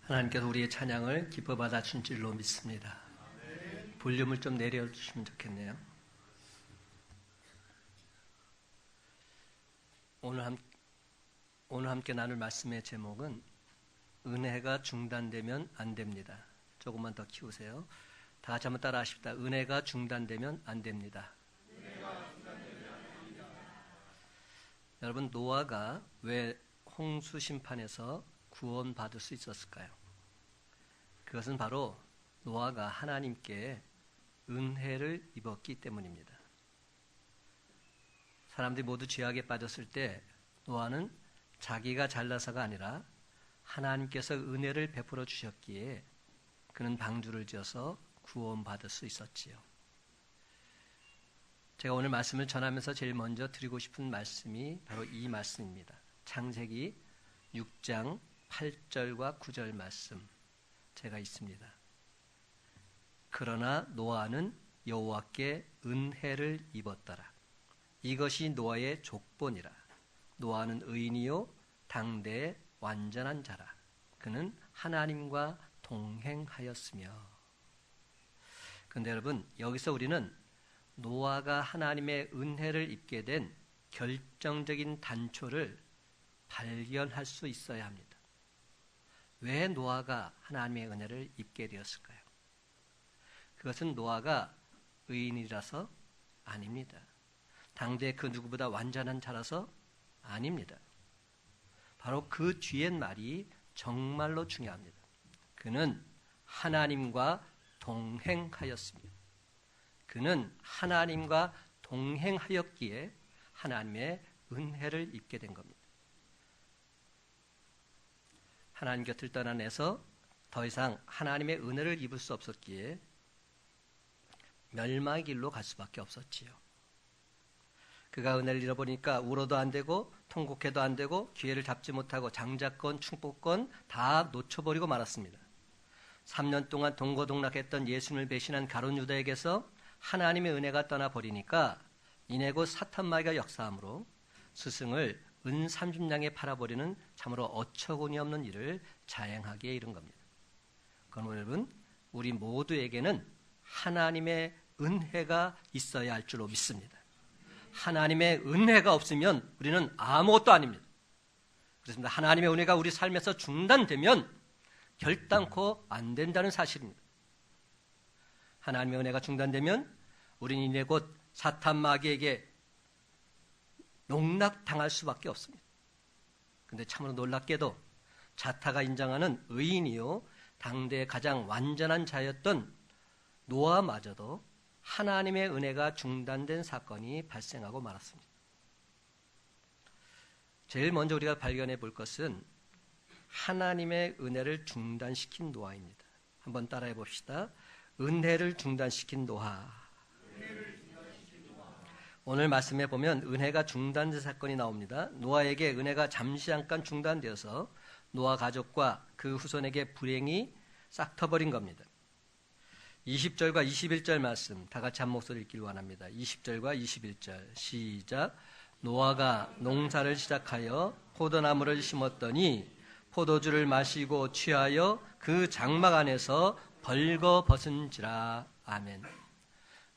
하나님께서 우리의 찬양을 기뻐 받아준 줄로 믿습니다. 볼륨을 좀 내려주시면 좋겠네요. 오늘 함께 나눌 말씀의 제목은 은혜가 중단되면 안 됩니다. 조금만 더 키우세요. 다 같이 한번 따라 하십시다. 은혜가 중단되면 안 됩니다. 여러분, 노아가 왜 홍수 심판에서 구원받을 수 있었을까요? 그것은 바로 노아가 하나님께 은혜를 입었기 때문입니다. 사람들이 모두 죄악에 빠졌을 때 노아는 자기가 잘나서가 아니라 하나님께서 은혜를 베풀어 주셨기에 그는 방주를 지어서 구원받을 수 있었지요. 제가 오늘 말씀을 전하면서 제일 먼저 드리고 싶은 말씀이 바로 이 말씀입니다. 창세기 6장 8절과 9절 말씀 제가 있습니다. 그러나 노아는 여호와께 은혜를 입었더라. 이것이 노아의 족본이라. 노아는 의인이요 당대의 완전한 자라. 그는 하나님과 동행하였으며. 그런데 여러분, 여기서 우리는 노아가 하나님의 은혜를 입게 된 결정적인 단초를 발견할 수 있어야 합니다. 왜 노아가 하나님의 은혜를 입게 되었을까요? 그것은 노아가 의인이라서 아닙니다. 당대 그 누구보다 완전한 자라서 아닙니다. 바로 그 뒤엔 말이 정말로 중요합니다. 그는 하나님과 동행하였습니다. 그는 하나님과 동행하였기에 하나님의 은혜를 입게 된 겁니다. 하나님 곁을 떠나내서 더 이상 하나님의 은혜를 입을 수 없었기에 멸망의 길로 갈 수밖에 없었지요. 그가 은혜를 잃어버리니까 울어도 안 되고 통곡해도 안 되고 기회를 잡지 못하고 장자권, 축복권 다 놓쳐버리고 말았습니다. 3년 동안 동고동락했던 예수님을 배신한 가룟 유다에게서 하나님의 은혜가 떠나버리니까 이내 곧 사탄마귀가 역사함으로 스승을 은 30냥에 팔아버리는 참으로 어처구니 없는 일을 자행하기에 이른 겁니다. 그건 여러분, 우리 모두에게는 하나님의 은혜가 있어야 할 줄로 믿습니다. 하나님의 은혜가 없으면 우리는 아무것도 아닙니다. 그렇습니다. 하나님의 은혜가 우리 삶에서 중단되면 결단코 안 된다는 사실입니다. 하나님의 은혜가 중단되면 우리는 이내 곧 사탄 마귀에게 농락당할 수밖에 없습니다. 그런데 참으로 놀랍게도 자타가 인정하는 의인이요 당대의 가장 완전한 자였던 노아마저도 하나님의 은혜가 중단된 사건이 발생하고 말았습니다. 제일 먼저 우리가 발견해 볼 것은 하나님의 은혜를 중단시킨 노아입니다. 한번 따라해 봅시다. 은혜를 중단시킨 노아. 오늘 말씀에 보면 은혜가 중단된 사건이 나옵니다. 노아에게 은혜가 잠시 잠깐 중단되어서 노아 가족과 그 후손에게 불행이 싹 터버린 겁니다. 20절과 21절 말씀 다 같이 한 목소리 읽기를 원합니다. 20절과 21절 시작. 노아가 농사를 시작하여 포도나무를 심었더니 포도주를 마시고 취하여 그 장막 안에서 벌거벗은지라. 아멘.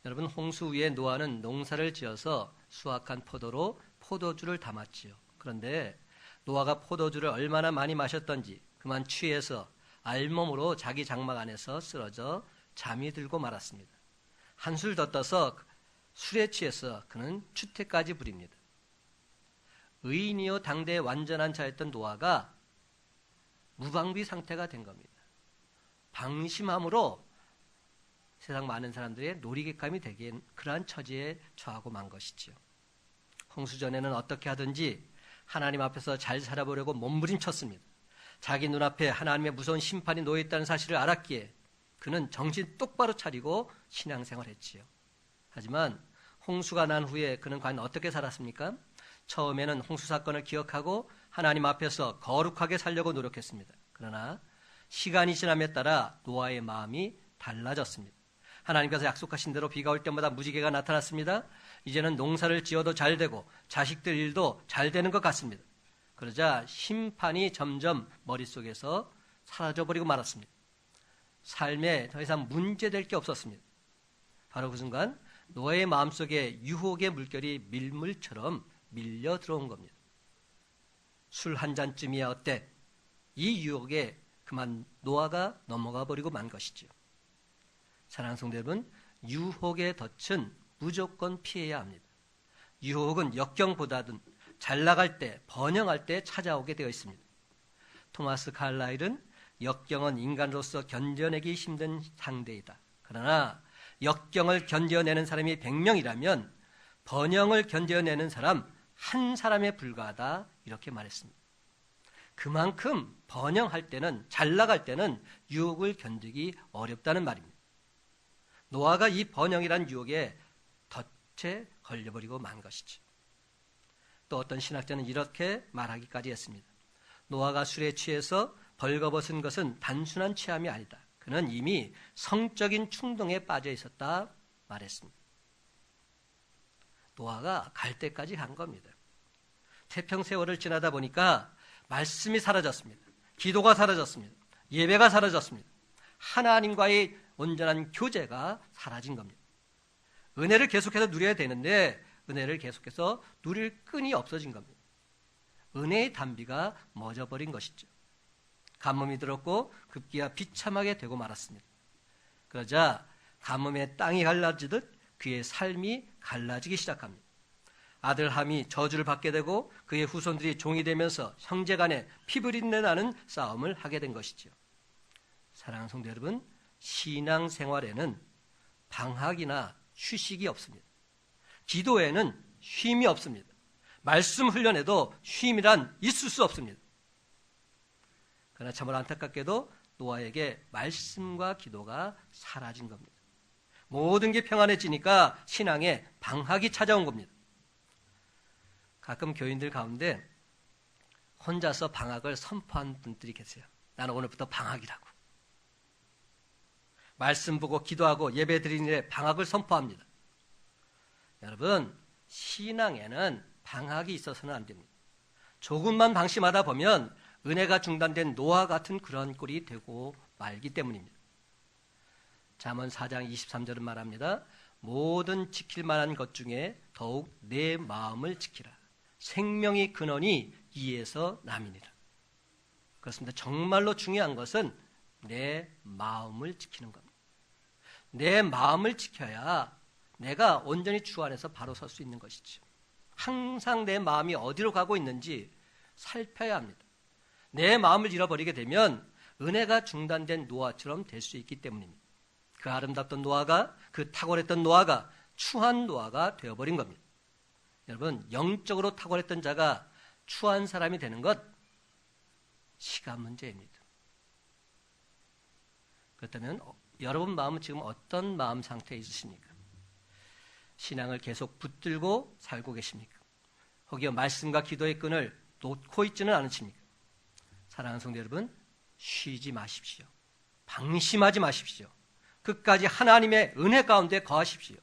여러분, 홍수 후에 노아는 농사를 지어서 수확한 포도로 포도주를 담았지요. 그런데 노아가 포도주를 얼마나 많이 마셨던지 그만 취해서 알몸으로 자기 장막 안에서 쓰러져 잠이 들고 말았습니다. 한술 더 떠서 술에 취해서 그는 추태까지 부립니다. 의인이요 당대의 완전한 자였던 노아가 무방비 상태가 된 겁니다. 방심함으로 세상 많은 사람들의 놀이객감이 되기엔 그러한 처지에 처하고 만 것이지요. 홍수 전에는 어떻게 하든지 하나님 앞에서 잘 살아보려고 몸부림쳤습니다. 자기 눈앞에 하나님의 무서운 심판이 놓여있다는 사실을 알았기에 그는 정신 똑바로 차리고 신앙생활했지요. 하지만 홍수가 난 후에 그는 과연 어떻게 살았습니까? 처음에는 홍수 사건을 기억하고 하나님 앞에서 거룩하게 살려고 노력했습니다. 그러나 시간이 지남에 따라 노아의 마음이 달라졌습니다. 하나님께서 약속하신 대로 비가 올 때마다 무지개가 나타났습니다. 이제는 농사를 지어도 잘 되고 자식들 일도 잘 되는 것 같습니다. 그러자 심판이 점점 머릿속에서 사라져버리고 말았습니다. 삶에 더 이상 문제될 게 없었습니다. 바로 그 순간 노아의 마음속에 유혹의 물결이 밀물처럼 밀려 들어온 겁니다. 술 한 잔쯤이야 어때? 이 유혹에 그만 노아가 넘어가 버리고 만 것이죠. 사랑하는 성도 여러분, 유혹의 덫은 무조건 피해야 합니다. 유혹은 역경보다는 잘 나갈 때, 번영할 때 찾아오게 되어 있습니다. 토마스 칼라일은 역경은 인간으로서 견뎌내기 힘든 상대이다. 그러나 역경을 견뎌내는 사람이 100명이라면 번영을 견뎌내는 사람 한 사람에 불과하다, 이렇게 말했습니다. 그만큼 번영할 때는, 잘 나갈 때는 유혹을 견디기 어렵다는 말입니다. 노아가 이 번영이란 유혹에 덫에 걸려버리고 만 것이지. 또 어떤 신학자는 이렇게 말하기까지 했습니다. 노아가 술에 취해서 벌거벗은 것은 단순한 취함이 아니다. 그는 이미 성적인 충동에 빠져 있었다 말했습니다. 노아가 갈 때까지 간 겁니다. 태평세월을 지나다 보니까 말씀이 사라졌습니다. 기도가 사라졌습니다. 예배가 사라졌습니다. 하나님과의 온전한 교제가 사라진 겁니다. 은혜를 계속해서 누려야 되는데 은혜를 계속해서 누릴 끈이 없어진 겁니다. 은혜의 단비가 멎어버린 것이죠. 가뭄이 들었고 급기야 비참하게 되고 말았습니다. 그러자 가뭄에 땅이 갈라지듯 그의 삶이 갈라지기 시작합니다. 아들 함이 저주를 받게 되고 그의 후손들이 종이 되면서 형제간에 피부린내 나는 싸움을 하게 된 것이죠. 사랑하는 성도 여러분, 신앙생활에는 방학이나 휴식이 없습니다. 기도에는 쉼이 없습니다. 말씀 훈련에도 쉼이란 있을 수 없습니다. 그러나 참으로 안타깝게도 노아에게 말씀과 기도가 사라진 겁니다. 모든 게 평안해지니까 신앙에 방학이 찾아온 겁니다. 가끔 교인들 가운데 혼자서 방학을 선포한 분들이 계세요. 나는 오늘부터 방학이라고. 말씀 보고 기도하고 예배 드리는 일에 방학을 선포합니다. 여러분, 신앙에는 방학이 있어서는 안 됩니다. 조금만 방심하다 보면 은혜가 중단된 노아 같은 그런 꼴이 되고 말기 때문입니다. 잠언 4장 23절은 말합니다. 모든 지킬 만한 것 중에 더욱 내 마음을 지키라. 생명의 근원이 이에서 남이니라. 그렇습니다. 정말로 중요한 것은 내 마음을 지키는 겁니다. 내 마음을 지켜야 내가 온전히 주 안에서 바로 설 수 있는 것이죠. 항상 내 마음이 어디로 가고 있는지 살펴야 합니다. 내 마음을 잃어버리게 되면 은혜가 중단된 노아처럼 될 수 있기 때문입니다. 그 아름답던 노아가, 그 탁월했던 노아가 추한 노아가 되어버린 겁니다. 여러분, 영적으로 탁월했던 자가 추한 사람이 되는 것, 시간 문제입니다. 그렇다면 여러분 마음은 지금 어떤 마음 상태에 있으십니까? 신앙을 계속 붙들고 살고 계십니까? 혹여 말씀과 기도의 끈을 놓고 있지는 않으십니까? 사랑하는 성도 여러분, 쉬지 마십시오. 방심하지 마십시오. 끝까지 하나님의 은혜 가운데 거하십시오.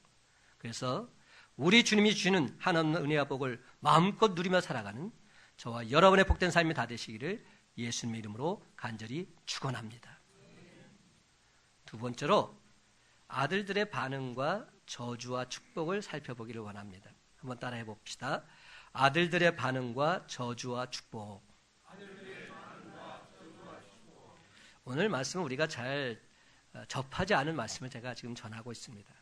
그래서 우리 주님이 주시는 한없는 은혜와 복을 마음껏 누리며 살아가는 저와 여러분의 복된 삶이 다 되시기를 예수님의 이름으로 간절히 축원합니다. 두 번째로 아들들의 반응과 저주와 축복을 살펴보기를 원합니다. 한번 따라해 봅시다. 아들들의 반응과 저주와 축복. 오늘 말씀은 우리가 잘 접하지 않은 말씀을 제가 지금 전하고 있습니다.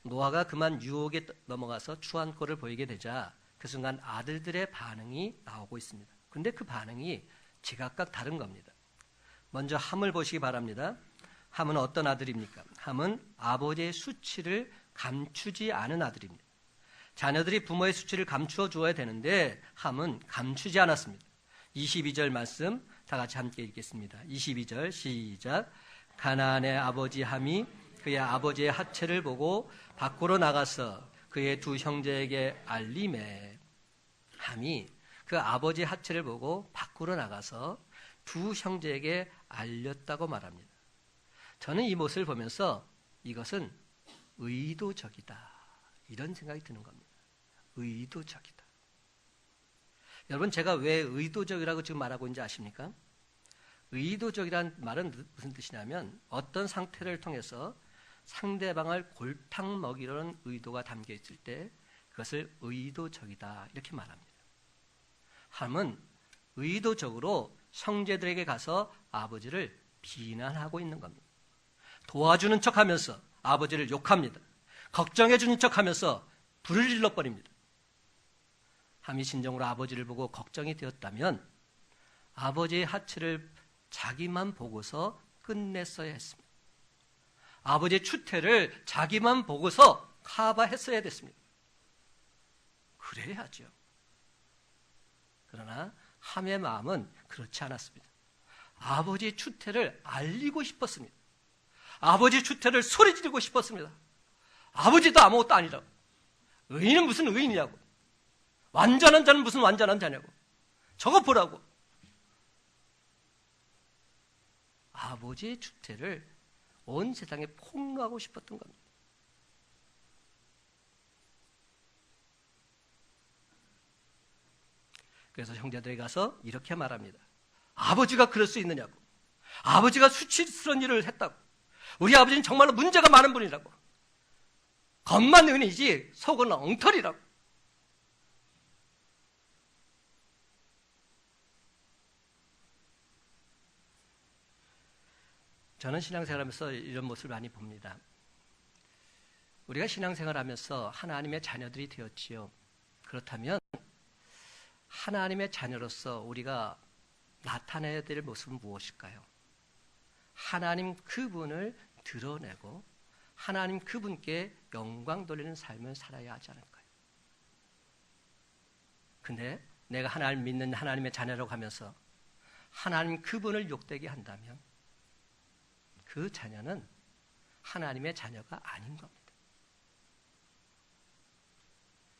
노아가 그만 유혹에 넘어가서 추한 꼴을 보이게 되자 그 순간 아들들의 반응이 나오고 있습니다. 그런데 그 반응이 제각각 다른 겁니다. 먼저 함을 보시기 바랍니다. 함은 어떤 아들입니까? 함은 아버지의 수치를 감추지 않은 아들입니다. 자녀들이 부모의 수치를 감추어 주어야 되는데 함은 감추지 않았습니다. 22절 말씀 다 같이 함께 읽겠습니다. 22절 시작. 가나안의 아버지 함이 그의 아버지의 하체를 보고 밖으로 나가서 그의 두 형제에게 알림해. 함이 그 아버지의 하체를 보고 밖으로 나가서 두 형제에게 알렸다고 말합니다. 저는 이 모습을 보면서 이것은 의도적이다, 이런 생각이 드는 겁니다. 의도적이다. 여러분, 제가 왜 의도적이라고 지금 말하고 있는지 아십니까? 의도적이란 말은 무슨 뜻이냐면 어떤 상태를 통해서 상대방을 골탕 먹이려는 의도가 담겨 있을 때 그것을 의도적이다 이렇게 말합니다. 하나님은 의도적으로 형제들에게 가서 아버지를 비난하고 있는 겁니다. 도와주는 척하면서 아버지를 욕합니다. 걱정해 주는 척하면서 불을 질러버립니다. 함이 진정으로 아버지를 보고 걱정이 되었다면 아버지의 하체를 자기만 보고서 끝냈어야 했습니다. 아버지의 추태를 자기만 보고서 커버했어야 됐습니다. 그래야죠. 그러나 함의 마음은 그렇지 않았습니다. 아버지의 추태를 알리고 싶었습니다. 아버지의 추태를 소리 지르고 싶었습니다. 아버지도 아무것도 아니라고. 의인은 무슨 의인이냐고. 완전한 자는 무슨 완전한 자냐고. 저거 보라고. 아버지의 추태를 온 세상에 폭로하고 싶었던 겁니다. 그래서 형제들에게 가서 이렇게 말합니다. 아버지가 그럴 수 있느냐고. 아버지가 수치스러운 일을 했다고. 우리 아버지는 정말로 문제가 많은 분이라고. 겉만 은이지 속은 엉터리라고. 저는 신앙생활하면서 이런 모습을 많이 봅니다. 우리가 신앙생활하면서 하나님의 자녀들이 되었지요. 그렇다면 하나님의 자녀로서 우리가 나타내야 될 모습은 무엇일까요? 하나님 그분을 드러내고 하나님 그분께 영광 돌리는 삶을 살아야 하지 않을까요? 근데 내가 하나님 믿는 하나님의 자녀라고 하면서 하나님 그분을 욕되게 한다면 그 자녀는 하나님의 자녀가 아닌 겁니다.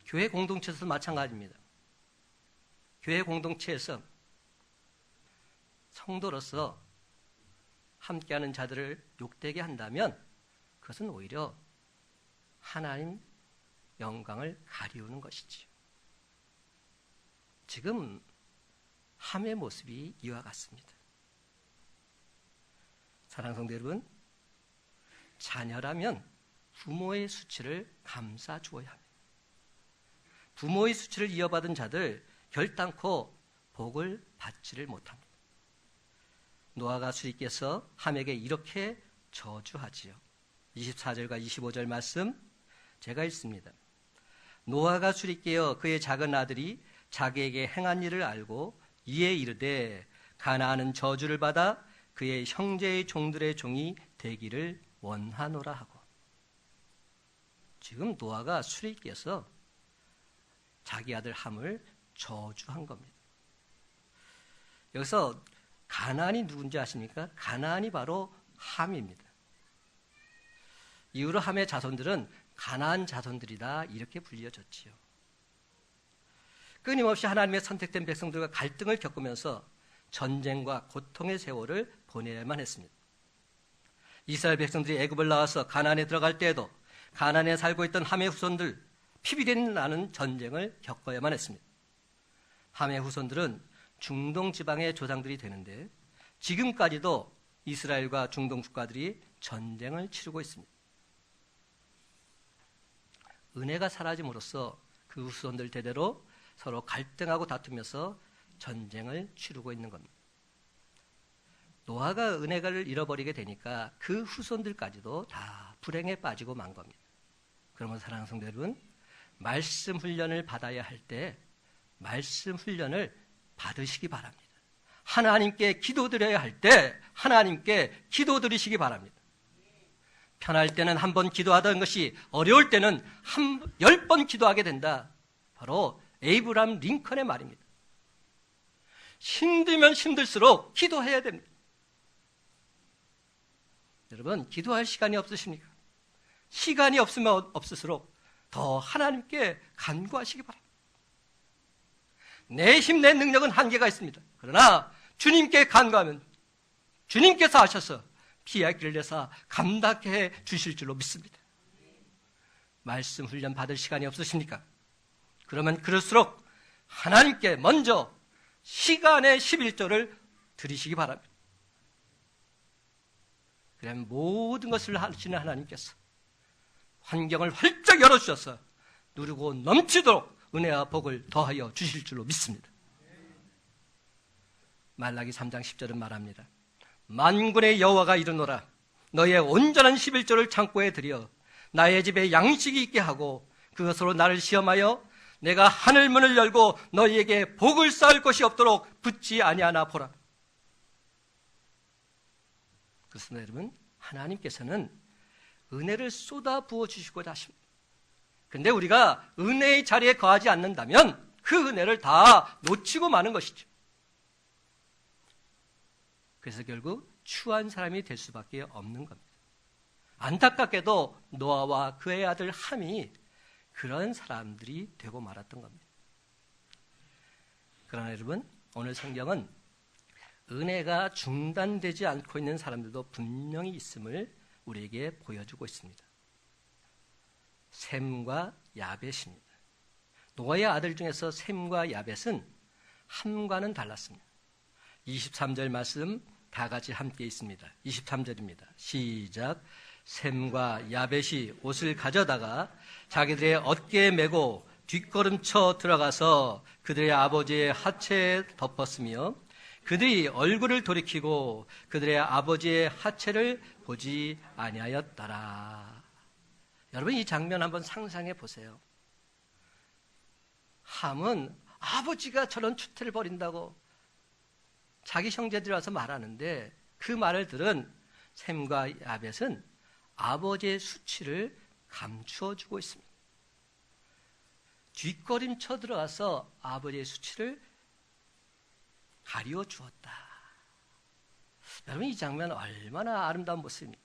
교회 공동체에서도 마찬가지입니다. 교회 공동체에서 성도로서 함께하는 자들을 욕되게 한다면 그것은 오히려 하나님 영광을 가리우는 것이지요. 지금 함의 모습이 이와 같습니다. 사랑하는 성도 여러분, 자녀라면 부모의 수치를 감싸 주어야 합니다. 부모의 수치를 이어받은 자들 결단코 복을 받지를 못합니다. 노아가 수리께서 함에게 이렇게 저주하지요. 24절과 25절 말씀 제가 읽습니다. 노아가 수리께어 그의 작은 아들이 자기에게 행한 일을 알고 이에 이르되 가나안은 저주를 받아 그의 형제의 종들의 종이 되기를 원하노라 하고. 지금 노아가 수리께서 자기 아들 함을 저주한 겁니다. 여기서 가나안이 누군지 아십니까? 가나안이 바로 함입니다. 이후로 함의 자손들은 가나안 자손들이다 이렇게 불려졌지요. 끊임없이 하나님의 선택된 백성들과 갈등을 겪으면서 전쟁과 고통의 세월을 보내야만 했습니다. 이스라엘 백성들이 애굽을 나와서 가나안에 들어갈 때에도 가나안에 살고 있던 함의 후손들 피비린 나는 전쟁을 겪어야만 했습니다. 함의 후손들은 중동 지방의 조상들이 되는데 지금까지도 이스라엘과 중동 국가들이 전쟁을 치르고 있습니다. 은혜가 사라짐으로써 그 후손들 대대로 서로 갈등하고 다투면서 전쟁을 치르고 있는 겁니다. 노아가 은혜를 잃어버리게 되니까 그 후손들까지도 다 불행에 빠지고 만 겁니다. 그러면 사랑하는 성도 여러분, 말씀 훈련을 받아야 할 때 말씀 훈련을 받으시기 바랍니다. 하나님께 기도드려야 할 때 하나님께 기도드리시기 바랍니다. 편할 때는 한 번 기도하던 것이 어려울 때는 10번 기도하게 된다. 바로 에이브람 링컨의 말입니다. 힘들면 힘들수록 기도해야 됩니다. 여러분, 기도할 시간이 없으십니까? 시간이 없으면 없을수록 더 하나님께 간구하시기 바랍니다. 내 힘, 내 능력은 한계가 있습니다. 그러나 주님께 간구하면 주님께서 하셔서 피할 길을 내사 감당해 주실 줄로 믿습니다. 말씀 훈련 받을 시간이 없으십니까? 그러면 그럴수록 하나님께 먼저 시간의 11조를 드리시기 바랍니다. 그러면 모든 것을 하시는 하나님께서 환경을 활짝 열어주셔서 누르고 넘치도록 은혜와 복을 더하여 주실 줄로 믿습니다. 말라기 3장 10절은 말합니다. 만군의 여호와가 이르노라. 너의 온전한 11조를 창고에 들여 나의 집에 양식이 있게 하고 그것으로 나를 시험하여 내가 하늘 문을 열고 너희에게 복을 쌓을 것이 없도록 붙지 아니하나 보라. 그래서 여러분, 하나님께서는 은혜를 쏟아 부어 주시고자 하십니다. 근데 우리가 은혜의 자리에 거하지 않는다면 그 은혜를 다 놓치고 마는 것이죠. 그래서 결국 추한 사람이 될 수밖에 없는 겁니다. 안타깝게도 노아와 그의 아들 함이 그런 사람들이 되고 말았던 겁니다. 그러나 여러분, 오늘 성경은 은혜가 중단되지 않고 있는 사람들도 분명히 있음을 우리에게 보여주고 있습니다. 셈과 야벳입니다. 노아의 아들 중에서 셈과 야벳은 함과는 달랐습니다. 23절 말씀 다 같이 함께 있습니다. 23절입니다. 시작. 셈과 야벳이 옷을 가져다가 자기들의 어깨에 메고 뒷걸음쳐 들어가서 그들의 아버지의 하체에 덮었으며 그들이 얼굴을 돌이키고 그들의 아버지의 하체를 보지 아니하였더라. 여러분, 이 장면 한번 상상해 보세요. 함은 아버지가 저런 추태를 벌인다고 자기 형제들이 와서 말하는데 그 말을 들은 셈과 야벳은 아버지의 수치를 감추어 주고 있습니다. 뒷걸음쳐 들어가서 아버지의 수치를 가리워 주었다. 여러분, 이 장면 얼마나 아름다운 모습입니까?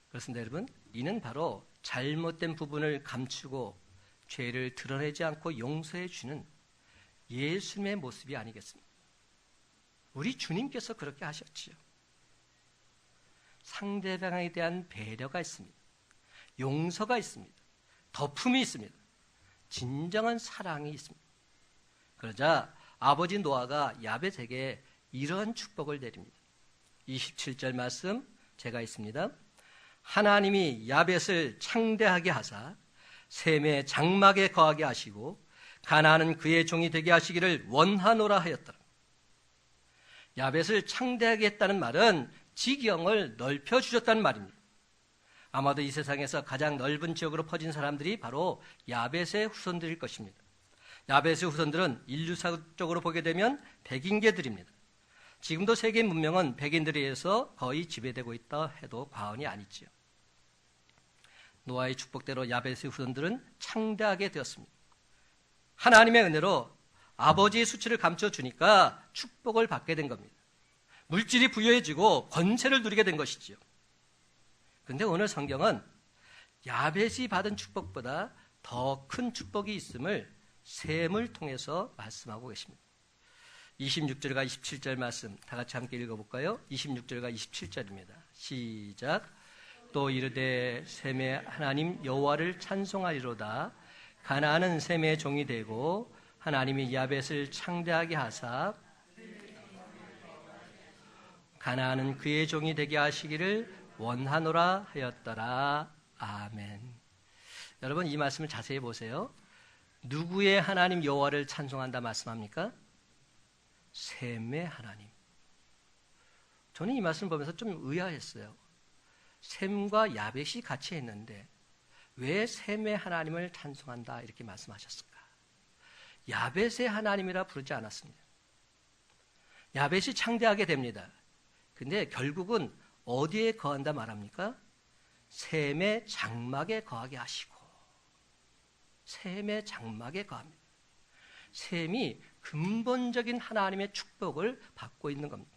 그렇습니다, 여러분. 이는 바로 잘못된 부분을 감추고 죄를 드러내지 않고 용서해 주는 예수님의 모습이 아니겠습니까? 우리 주님께서 그렇게 하셨지요. 상대방에 대한 배려가 있습니다. 용서가 있습니다. 덮음이 있습니다. 진정한 사랑이 있습니다. 그러자 아버지 노아가 야벳에게 이런 축복을 내립니다. 27절 말씀 제가 있습니다. 하나님이 야벳을 창대하게 하사 셈의 장막에 거하게 하시고 가나안은 그의 종이 되게 하시기를 원하노라 하였더라. 야벳을 창대하게 했다는 말은 지경을 넓혀주셨다는 말입니다. 아마도 이 세상에서 가장 넓은 지역으로 퍼진 사람들이 바로 야벳의 후손들일 것입니다. 야벳의 후손들은 인류사적으로 보게 되면 백인계들입니다. 지금도 세계 문명은 백인들에 의해서 거의 지배되고 있다 해도 과언이 아니지요. 노아의 축복대로 야벳의 후손들은 창대하게 되었습니다. 하나님의 은혜로 아버지의 수치를 감춰주니까 축복을 받게 된 겁니다. 물질이 부여해지고 권세를 누리게 된 것이지요. 그런데 오늘 성경은 야벳이 받은 축복보다 더 큰 축복이 있음을 셈을 통해서 말씀하고 계십니다. 26절과 27절 말씀 다 같이 함께 읽어볼까요? 26절과 27절입니다. 시작. 또 이르되 셈의 하나님 여호와를 찬송하리로다. 가나안은 셈의 종이 되고 하나님이 야벳을 창대하게 하사 가나안은 그의 종이 되게 하시기를 원하노라 하였더라. 아멘. 여러분, 이 말씀을 자세히 보세요. 누구의 하나님 여호와를 찬송한다 말씀합니까? 셈의 하나님. 저는 이 말씀을 보면서 좀 의아했어요. 셈과 야벳이 같이 했는데 왜 셈의 하나님을 찬송한다 이렇게 말씀하셨을까? 야벳의 하나님이라 부르지 않았습니다. 야벳이 창대하게 됩니다. 근데 결국은 어디에 거한다 말합니까? 셈의 장막에 거하게 하시고 셈의 장막에 거합니다. 셈이 근본적인 하나님의 축복을 받고 있는 겁니다.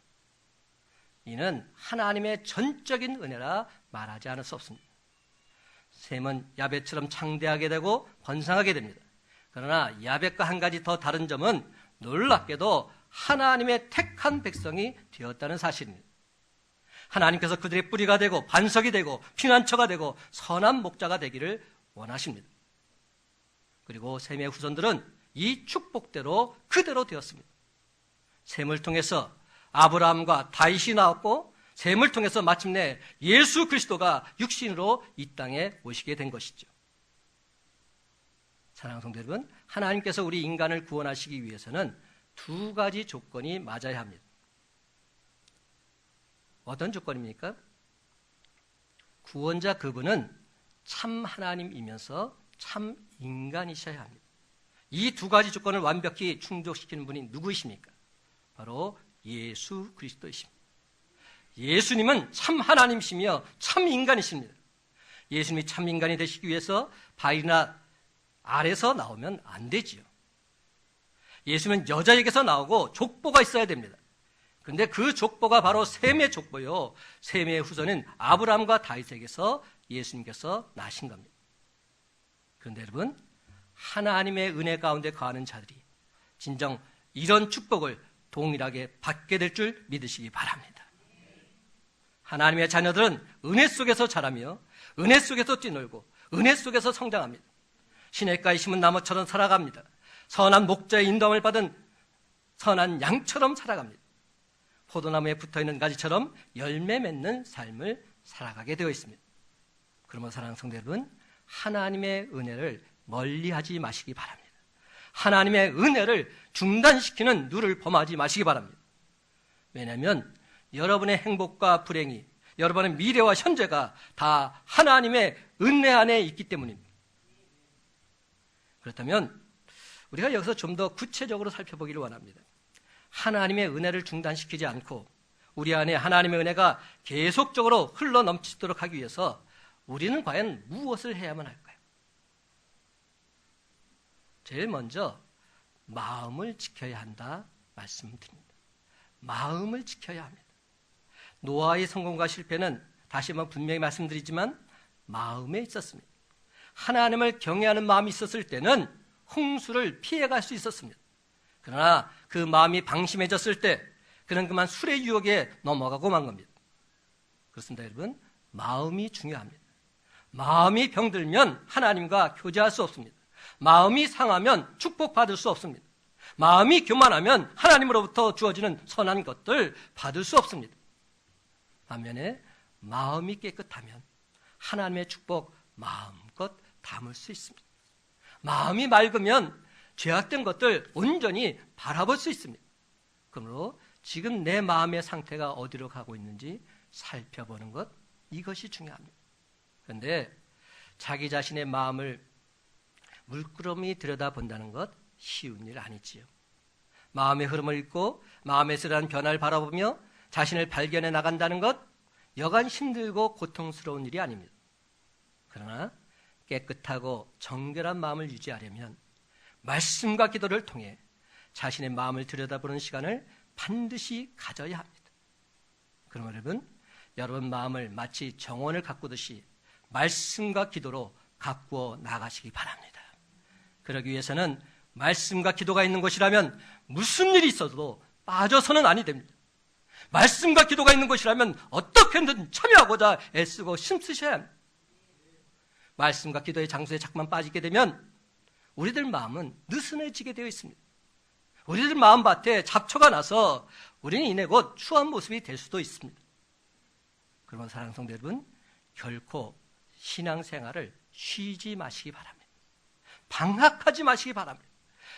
이는 하나님의 전적인 은혜라 말하지 않을 수 없습니다. 셈은 야벳처럼 창대하게 되고 번성하게 됩니다. 그러나 야벳과 한 가지 더 다른 점은 놀랍게도 하나님의 택한 백성이 되었다는 사실입니다. 하나님께서 그들의 뿌리가 되고 반석이 되고 피난처가 되고 선한 목자가 되기를 원하십니다. 그리고 셈의 후손들은 이 축복대로 그대로 되었습니다. 셈을 통해서 아브라함과 다윗이 나왔고 셈을 통해서 마침내 예수 그리스도가 육신으로 이 땅에 오시게 된 것이죠. 사랑하는 성도 여러분, 하나님께서 우리 인간을 구원하시기 위해서는 두 가지 조건이 맞아야 합니다. 어떤 조건입니까? 구원자 그분은 참 하나님이면서 참 인간이셔야 합니다. 이 두 가지 조건을 완벽히 충족시키는 분이 누구이십니까? 바로 예수 그리스도이십니다. 예수님은 참 하나님이시며 참 인간이십니다. 예수님이 참 인간이 되시기 위해서 바위나 알에서 나오면 안 되지요. 예수님은 여자에게서 나오고 족보가 있어야 됩니다. 그런데 그 족보가 바로 셈의 족보요. 셈의 후손은 아브라함과 다윗에게서 예수님께서 나신 겁니다. 그런데 여러분, 하나님의 은혜 가운데 거하는 자들이 진정 이런 축복을 동일하게 받게 될 줄 믿으시기 바랍니다. 하나님의 자녀들은 은혜 속에서 자라며 은혜 속에서 뛰놀고 은혜 속에서 성장합니다. 시냇가에 심은 나무처럼 살아갑니다. 선한 목자의 인도함을 받은 선한 양처럼 살아갑니다. 포도나무에 붙어있는 가지처럼 열매 맺는 삶을 살아가게 되어 있습니다. 그러므로 사랑하는 성도 여러분, 하나님의 은혜를 멀리하지 마시기 바랍니다. 하나님의 은혜를 중단시키는 누를 범하지 마시기 바랍니다. 왜냐하면 여러분의 행복과 불행이, 여러분의 미래와 현재가 다 하나님의 은혜 안에 있기 때문입니다. 그렇다면 우리가 여기서 좀 더 구체적으로 살펴보기를 원합니다. 하나님의 은혜를 중단시키지 않고 우리 안에 하나님의 은혜가 계속적으로 흘러넘치도록 하기 위해서 우리는 과연 무엇을 해야만 할까요? 제일 먼저 마음을 지켜야 한다 말씀드립니다. 마음을 지켜야 합니다. 노아의 성공과 실패는 다시 한번 분명히 말씀드리지만 마음에 있었습니다. 하나님을 경외하는 마음이 있었을 때는 홍수를 피해갈 수 있었습니다. 그러나 그 마음이 방심해졌을 때 그는 그만 술의 유혹에 넘어가고 만 겁니다. 그렇습니다, 여러분. 마음이 중요합니다. 마음이 병들면 하나님과 교제할 수 없습니다. 마음이 상하면 축복받을 수 없습니다. 마음이 교만하면 하나님으로부터 주어지는 선한 것들 받을 수 없습니다. 반면에 마음이 깨끗하면 하나님의 축복 마음껏 담을 수 있습니다. 마음이 맑으면 죄악된 것들 온전히 바라볼 수 있습니다. 그러므로 지금 내 마음의 상태가 어디로 가고 있는지 살펴보는 것, 이것이 중요합니다. 그런데 자기 자신의 마음을 물끄러미 들여다본다는 것 쉬운 일 아니지요. 마음의 흐름을 읽고 마음에 쓰라는 변화를 바라보며 자신을 발견해 나간다는 것 여간 힘들고 고통스러운 일이 아닙니다. 그러나 깨끗하고 정결한 마음을 유지하려면 말씀과 기도를 통해 자신의 마음을 들여다보는 시간을 반드시 가져야 합니다. 그럼 여러분 마음을 마치 정원을 가꾸듯이 말씀과 기도로 가꾸어 나가시기 바랍니다. 그러기 위해서는 말씀과 기도가 있는 곳이라면 무슨 일이 있어도 빠져서는 아니 됩니다. 말씀과 기도가 있는 곳이라면 어떻게든 참여하고자 애쓰고 힘쓰셔야 합니다. 말씀과 기도의 장소에 자꾸만 빠지게 되면 우리들 마음은 느슨해지게 되어 있습니다. 우리들 마음밭에 잡초가 나서 우리는 이내 곧 추한 모습이 될 수도 있습니다. 그러면 사랑하는 성도 여러분, 결코 신앙생활을 쉬지 마시기 바랍니다. 방학하지 마시기 바랍니다.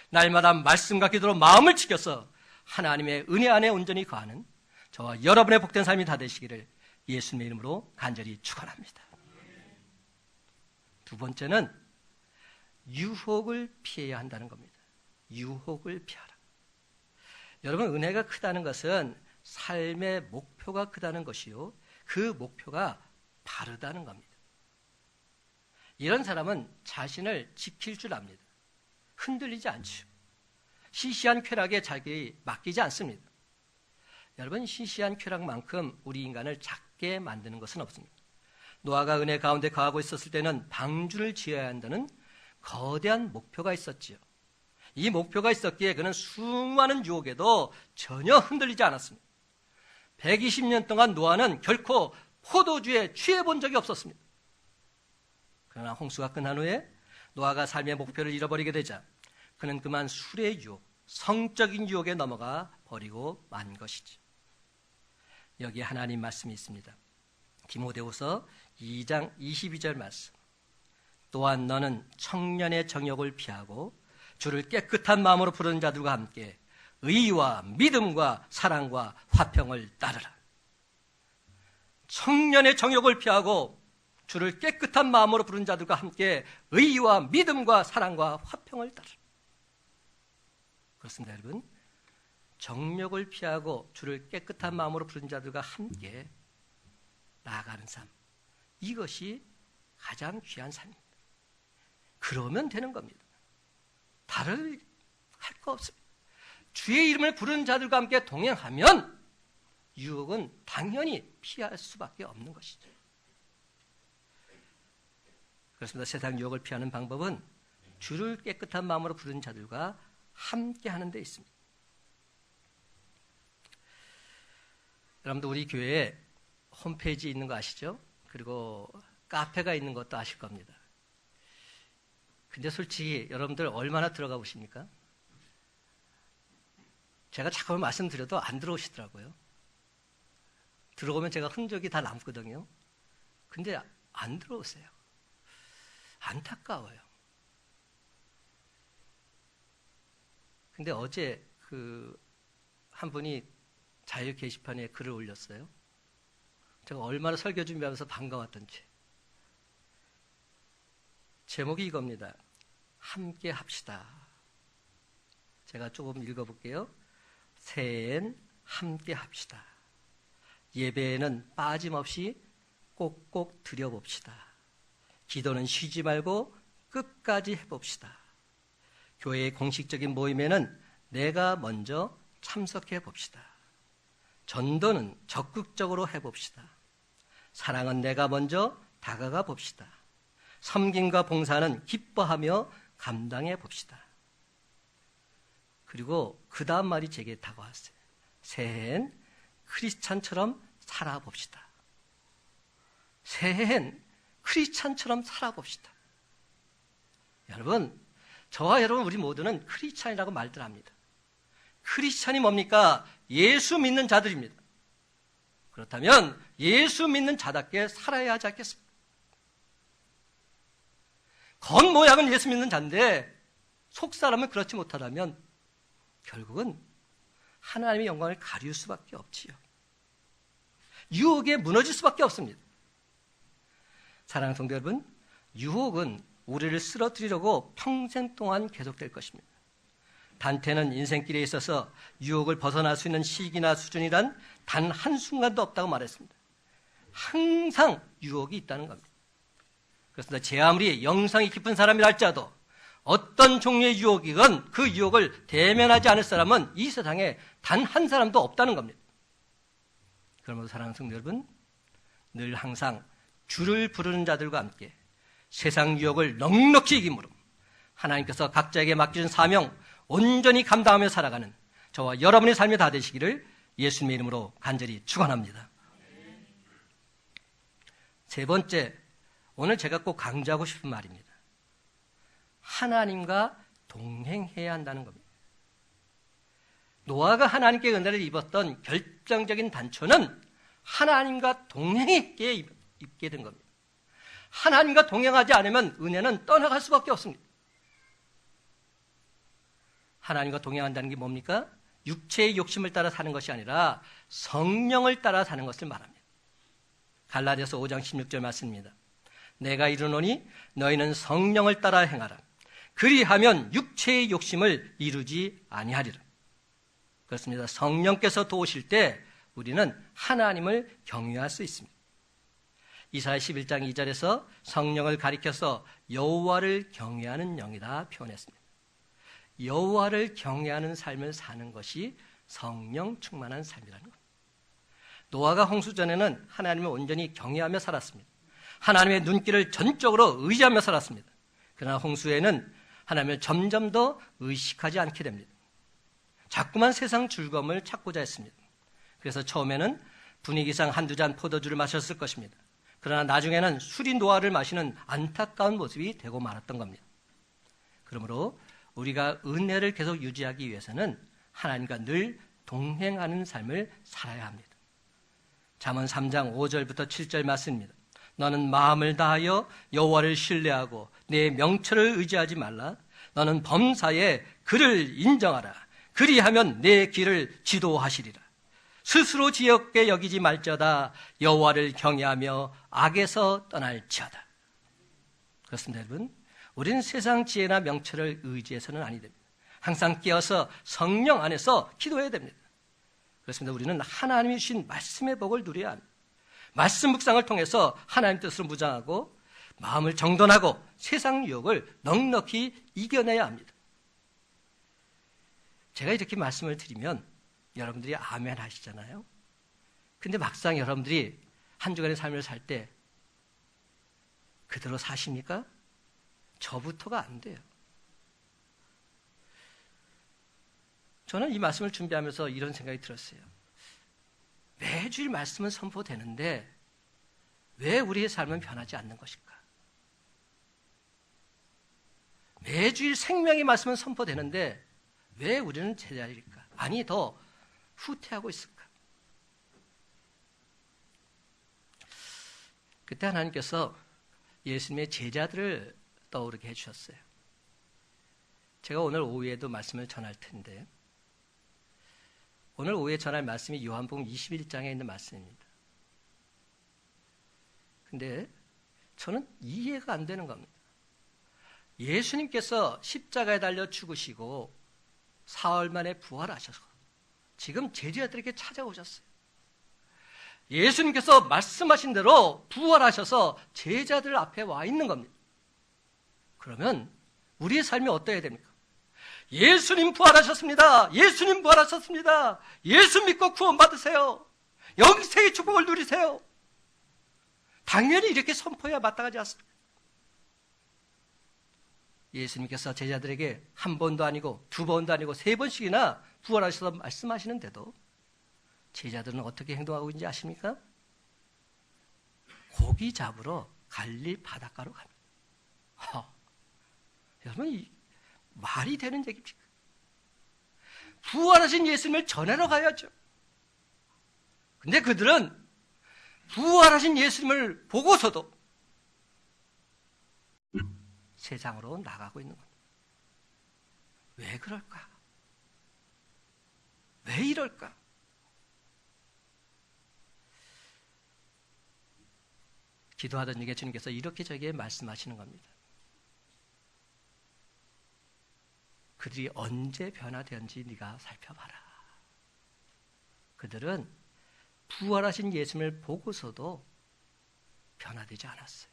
날마다 말씀과 기도로 마음을 지켜서 하나님의 은혜 안에 온전히 거하는 저와 여러분의 복된 삶이 다 되시기를 예수님의 이름으로 간절히 축원합니다. 두 번째는 유혹을 피해야 한다는 겁니다. 유혹을 피하라. 여러분, 은혜가 크다는 것은 삶의 목표가 크다는 것이요, 그 목표가 바르다는 겁니다. 이런 사람은 자신을 지킬 줄 압니다. 흔들리지 않죠. 시시한 쾌락에 자기 맡기지 않습니다. 여러분, 시시한 쾌락만큼 우리 인간을 작게 만드는 것은 없습니다. 노아가 은혜 가운데 거하고 있었을 때는 방주를 지어야 한다는 거대한 목표가 있었지요. 이 목표가 있었기에 그는 수많은 유혹에도 전혀 흔들리지 않았습니다. 120년 동안 노아는 결코 포도주에 취해본 적이 없었습니다. 그러나 홍수가 끝난 후에 노아가 삶의 목표를 잃어버리게 되자 그는 그만 술의 유혹, 성적인 유혹에 넘어가 버리고 만 것이지. 여기에 하나님 말씀이 있습니다. 디모데후서 2장 22절 말씀. 또한 너는 청년의 정욕을 피하고 주를 깨끗한 마음으로 부르는 자들과 함께 의와 믿음과 사랑과 화평을 따르라. 청년의 정욕을 피하고 주를 깨끗한 마음으로 부르는 자들과 함께 의와 믿음과 사랑과 화평을 따르라. 그렇습니다, 여러분. 정욕을 피하고 주를 깨끗한 마음으로 부르는 자들과 함께 나아가는 삶, 이것이 가장 귀한 삶입니다. 그러면 되는 겁니다. 다를 할 거 없습니다. 주의 이름을 부르는 자들과 함께 동행하면 유혹은 당연히 피할 수밖에 없는 것이죠. 그렇습니다. 세상 유혹을 피하는 방법은 주를 깨끗한 마음으로 부르는 자들과 함께 하는 데 있습니다. 여러분도 우리 교회에 홈페이지 있는 거 아시죠? 그리고 카페가 있는 것도 아실 겁니다. 근데 솔직히 여러분들 얼마나 들어가 보십니까? 제가 자꾸 말씀드려도 안 들어오시더라고요. 들어오면 제가 흔적이 다 남거든요. 근데 안 들어오세요. 안타까워요. 근데 어제 한 분이 자유 게시판에 글을 올렸어요. 제가 얼마나 설교 준비하면서 반가웠던지. 제목이 이겁니다. 함께 합시다. 제가 조금 읽어볼게요. 새해엔 함께 합시다. 예배에는 빠짐없이 꼭꼭 드려봅시다. 기도는 쉬지 말고 끝까지 해봅시다. 교회의 공식적인 모임에는 내가 먼저 참석해 봅시다. 전도는 적극적으로 해봅시다. 사랑은 내가 먼저 다가가 봅시다. 섬김과 봉사는 기뻐하며 감당해 봅시다. 그리고 그 다음 말이 제게 다가왔어요. 새해엔 크리스찬처럼 살아봅시다. 새해엔 크리스찬처럼 살아봅시다. 여러분, 저와 여러분 우리 모두는 크리스찬이라고 말들 합니다. 크리스찬이 뭡니까? 예수 믿는 자들입니다. 그렇다면 예수 믿는 자답게 살아야 하지 않겠습니까? 겉모양은 예수 믿는 자인데 속사람은 그렇지 못하다면 결국은 하나님의 영광을 가리울 수밖에 없지요. 유혹에 무너질 수밖에 없습니다. 사랑하는 성도 여러분, 유혹은 우리를 쓰러뜨리려고 평생 동안 계속될 것입니다. 단테는 인생길에 있어서 유혹을 벗어날 수 있는 시기나 수준이란 단 한순간도 없다고 말했습니다. 항상 유혹이 있다는 겁니다. 그렇습니다. 제 아무리 영성이 깊은 사람이라 할지라도 어떤 종류의 유혹이건 그 유혹을 대면하지 않을 사람은 이 세상에 단 한 사람도 없다는 겁니다. 그러므로 사랑하는 성도 여러분, 늘 항상 주를 부르는 자들과 함께 세상 유혹을 넉넉히 이김으로 하나님께서 각자에게 맡겨준 사명 온전히 감당하며 살아가는 저와 여러분의 삶이 다 되시기를 예수님의 이름으로 간절히 축원합니다. 세 번째, 오늘 제가 꼭 강조하고 싶은 말입니다. 하나님과 동행해야 한다는 겁니다. 노아가 하나님께 은혜를 입었던 결정적인 단초는 하나님과 동행했기에 입게 된 겁니다. 하나님과 동행하지 않으면 은혜는 떠나갈 수밖에 없습니다. 하나님과 동행한다는 게 뭡니까? 육체의 욕심을 따라 사는 것이 아니라 성령을 따라 사는 것을 말합니다. 갈라디아서 5장 16절 말씀입니다. 내가 이르노니 너희는 성령을 따라 행하라. 그리하면 육체의 욕심을 이루지 아니하리라. 그렇습니다. 성령께서 도우실 때 우리는 하나님을 경외할 수 있습니다. 이사야 11장 2절에서 성령을 가리켜서 여호와를 경외하는 영이다 표현했습니다. 여호와를 경외하는 삶을 사는 것이 성령 충만한 삶이라는 겁니다. 노아가 홍수 전에는 하나님을 온전히 경외하며 살았습니다. 하나님의 눈길을 전적으로 의지하며 살았습니다. 그러나 홍수에는 하나님을 점점 더 의식하지 않게 됩니다. 자꾸만 세상 즐거움을 찾고자 했습니다. 그래서 처음에는 분위기상 한두 잔 포도주를 마셨을 것입니다. 그러나 나중에는 술이 노아를 마시는 안타까운 모습이 되고 말았던 겁니다. 그러므로 우리가 은혜를 계속 유지하기 위해서는 하나님과 늘 동행하는 삶을 살아야 합니다. 잠언 3장 5절부터 7절 말씀입니다. 너는 마음을 다하여 여호와를 신뢰하고 내 명철을 의지하지 말라. 너는 범사에 그를 인정하라. 그리하면 내 길을 지도하시리라. 스스로 지혜롭게 여기지 말지어다. 여호와를 경외하며 악에서 떠날지어다. 그렇습니다, 여러분. 우리는 세상 지혜나 명철을 의지해서는 아니 됩니다. 항상 깨어서 성령 안에서 기도해야 됩니다. 그렇습니다. 우리는 하나님이 주신 말씀의 복을 누려야 합니다. 말씀 묵상을 통해서 하나님 뜻으로 무장하고 마음을 정돈하고 세상 유혹을 넉넉히 이겨내야 합니다. 제가 이렇게 말씀을 드리면 여러분들이 아멘 하시잖아요. 근데 막상 여러분들이 한 주간의 삶을 살 때 그대로 사십니까? 저부터가 안 돼요. 저는 이 말씀을 준비하면서 이런 생각이 들었어요. 매주일 말씀은 선포되는데 왜 우리의 삶은 변하지 않는 것일까? 매주일 생명의 말씀은 선포되는데 왜 우리는 제자리일까? 아니, 더 후퇴하고 있을까? 그때 하나님께서 예수님의 제자들을 떠오르게 해주셨어요. 제가 오늘 오후에도 말씀을 전할 텐데 오늘 오후에 전할 말씀이 요한복음 21장에 있는 말씀입니다. 근데 저는 이해가 안 되는 겁니다. 예수님께서 십자가에 달려 죽으시고 사흘 만에 부활하셔서 지금 제자들에게 찾아오셨어요. 예수님께서 말씀하신 대로 부활하셔서 제자들 앞에 와 있는 겁니다. 그러면 우리의 삶이 어떠해야 됩니까? 예수님 부활하셨습니다. 예수님 부활하셨습니다. 예수 믿고 구원받으세요. 영생의 축복을 누리세요. 당연히 이렇게 선포해야 마땅하지 않습니까? 예수님께서 제자들에게 한 번도 아니고 두 번도 아니고 세 번씩이나 부활하셔서 말씀하시는데도 제자들은 어떻게 행동하고 있는지 아십니까? 고기 잡으러 갈릴 바닷가로 갑니다. 여러분, 이 말이 되는 얘기입니까? 부활하신 예수님을 전하러 가야죠. 근데 그들은 부활하신 예수님을 보고서도 세상으로 나가고 있는 겁니다. 왜 그럴까? 왜 이럴까? 기도하던 중에 주님께서 이렇게 저에게 말씀하시는 겁니다. 그들이 언제 변화되었는지 네가 살펴봐라. 그들은 부활하신 예수님을 보고서도 변화되지 않았어요.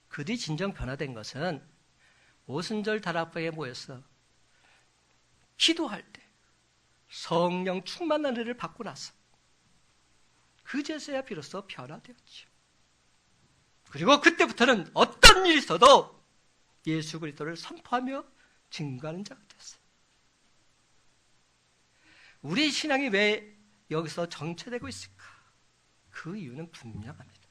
그들이 진정 변화된 것은 오순절 다락방에 모여서 기도할 때 성령 충만한 은혜를 받고 나서 그제서야 비로소 변화되었죠. 그리고 그때부터는 어떤 일이 있어도 예수 그리스도를 선포하며 증거하는 자가 됐어요. 우리 신앙이 왜 여기서 정체되고 있을까? 그 이유는 분명합니다.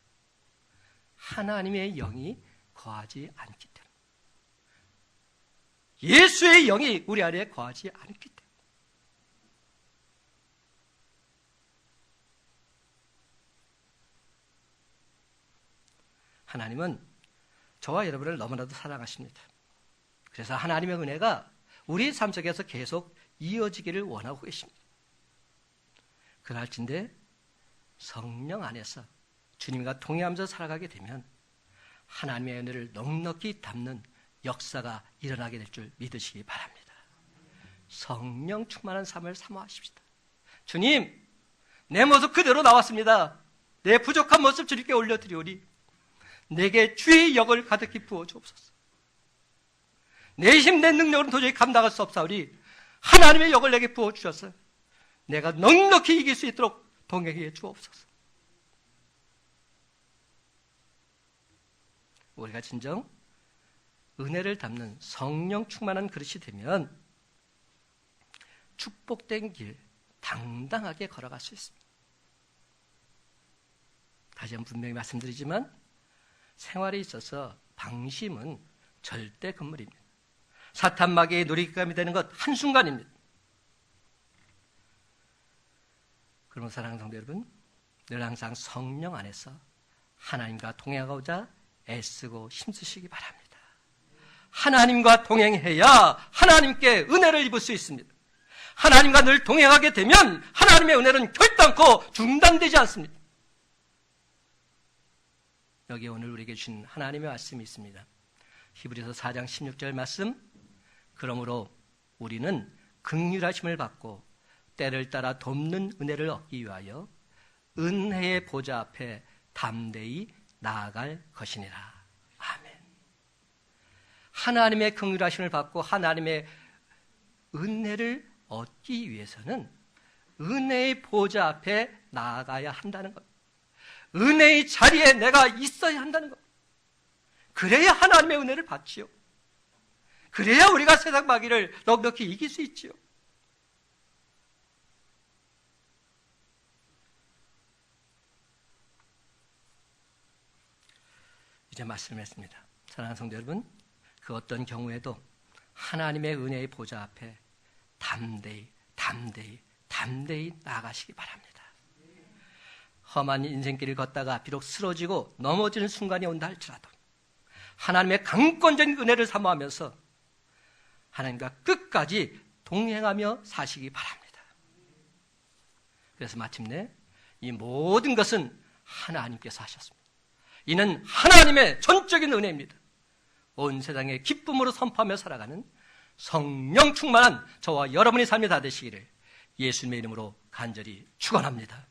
하나님의 영이 거하지 않기 때문에. 예수의 영이 우리 안에 거하지 않기 때문에. 하나님은 저와 여러분을 너무나도 사랑하십니다. 그래서 하나님의 은혜가 우리 삶 속에서 계속 이어지기를 원하고 계십니다. 그날진데 성령 안에서 주님과 동행하면서 살아가게 되면 하나님의 은혜를 넉넉히 담는 역사가 일어나게 될 줄 믿으시기 바랍니다. 성령 충만한 삶을 사모하십시다. 주님, 내 모습 그대로 나왔습니다. 내 부족한 모습 주님께 올려드리오니 내게 주의 영을 가득히 부어 주옵소서. 내 힘, 내 능력으로는 도저히 감당할 수 없사오니 하나님의 영을 내게 부어 주셔서 내가 넉넉히 이길 수 있도록 동행해 주옵소서. 우리가 진정 은혜를 담는 성령 충만한 그릇이 되면 축복된 길 당당하게 걸어갈 수 있습니다. 다시 한번 분명히 말씀드리지만 생활에 있어서 방심은 절대 금물입니다. 사탄 마귀의 놀이감이 되는 것 한순간입니다. 그러면 사랑하는 성도 여러분, 늘 항상 성령 안에서 하나님과 동행하고자 애쓰고 힘쓰시기 바랍니다. 하나님과 동행해야 하나님께 은혜를 입을 수 있습니다. 하나님과 늘 동행하게 되면 하나님의 은혜는 결단코 중단되지 않습니다. 여기에 오늘 우리에게 주신 하나님의 말씀이 있습니다. 히브리서 4장 16절 말씀, 그러므로 우리는 긍휼하심을 받고 때를 따라 돕는 은혜를 얻기 위하여 은혜의 보좌 앞에 담대히 나아갈 것이니라. 아멘. 하나님의 긍휼하심을 받고 하나님의 은혜를 얻기 위해서는 은혜의 보좌 앞에 나아가야 한다는 것. 은혜의 자리에 내가 있어야 한다는 것. 그래야 하나님의 은혜를 받지요. 그래야 우리가 세상 마귀를 넉넉히 이길 수 있지요. 이제 말씀했습니다. 사랑하는 성도 여러분, 그 어떤 경우에도 하나님의 은혜의 보좌 앞에 담대히 나아가시기 바랍니다. 험한 인생길을 걷다가 비록 쓰러지고 넘어지는 순간이 온다 할지라도 하나님의 강권적인 은혜를 사모하면서 하나님과 끝까지 동행하며 사시기 바랍니다. 그래서 마침내 이 모든 것은 하나님께서 하셨습니다. 이는 하나님의 전적인 은혜입니다. 온 세상에 기쁨으로 선포하며 살아가는 성령 충만한 저와 여러분의 삶이 다 되시기를 예수님의 이름으로 간절히 축원합니다.